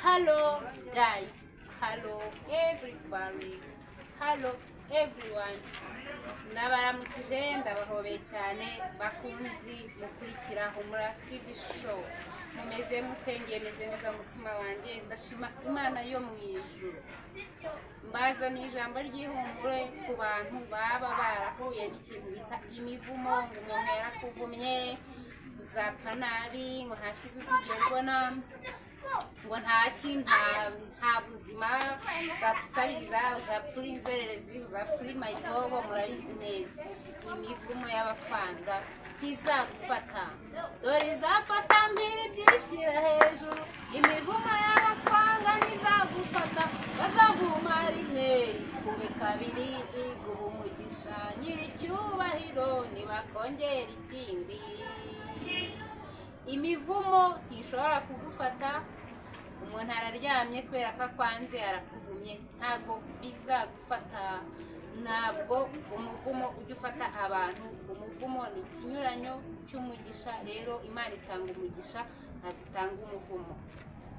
Hello guys, hello everybody, hello everyone. Nabaramukije ndabahobeye cyane bakunzi mukurikira Humura TV show. Mumeze mutengeye meze neza mutima wanjye, ndashima Imana yo mu ijuru. Mbaza ni ijambo ry'ihumure ku bantu baba barahuye n'ikintu bita imivumo, ngo umuntu yarakuvumye uzapfa nabi, ngo nta kizu uzigerwa ngo nta buzima uzapfusabiriza, uzapfura inzererezi, uzapfura imayibobo. Murabizi neza imivumo y'abakwanga ntizagufata, dore izafata mbere byishyira hejuru. Imivumo y'abakwanga ntizagufata, bazavuma rimwe ikube kabiri iguha umugisha. Nyiricyubahiro ntibakongera ikindi. Imivumo ntishobora kugufata. Umuntu araryamye kubera ko akwanze arakuvumye, ntabwo bizagufata. Ntabwo umuvumo ujya ufata abantu. Umuvumo ni ikinyuranyo cy'umugisha. Rero Imana itanga umugisha, ntabwo itanga umuvumo.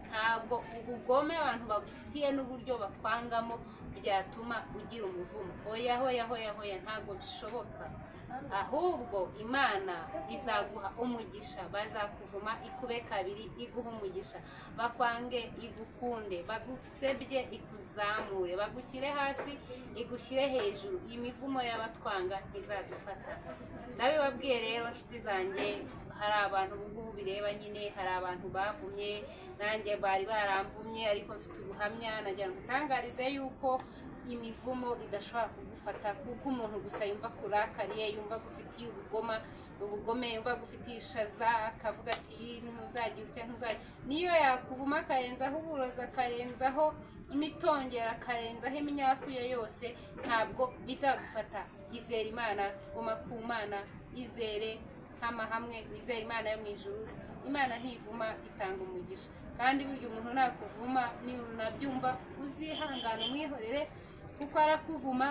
Ntabwo ubugome abantu bagufitiye n'uburyo bakwangamo byatuma ugira umuvumo. Hoya hoya hoya hoya, ntabwo bishoboka. Ahubwo Imana izaguha umugisha. Bazakuvuma ikube kabiri iguha umugisha, bakwange igukunde, bagusebye ikuzamure, bagushyire hasi igushyire hejuru. Imivumo y'abatwanga izadufata. Ndabibabwiye rero nshuti zanjye, hari abantu ubungubu bireba nyine, hari abantu bavumye, nanjye bari baramvumye, ariko mfite ubuhamya nagira ngo utangarize yuko imivumo idashobora kugufata, kuko umuntu gusa yumva kurakariye, yumva gufitiye ubugome, yumva gufitiye ishaza, akavuga ati ntuzagira utya ntuzagira. Niyo yakuvuma akarenzaho uburozi, akarenzaho imitongero, akarenzaho iminyakuye yose, ntabwo bizagufata. Izere Imana, guma ku Mana, izere hamwe, wizere Imana yo mu ijuru. Imana ntivuma, itanga umugisha. Kandi burya umuntu nakuvuma nabyumva uzihangana umwihorere, kuko arakuvuma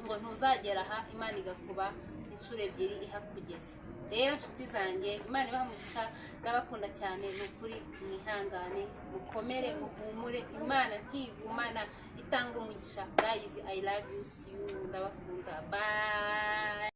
ngo ntuzagera aha, Imana igakuba inshuro ebyiri ihakugeza. Rero nshuti zanjye, Imana ibaha ndabakunda cyane, ni ukuri mwihangane, mukomere, muhumure. Imana ntivumana, itanga umugisha. Guys, I love you, see you, ndabakunda, bye.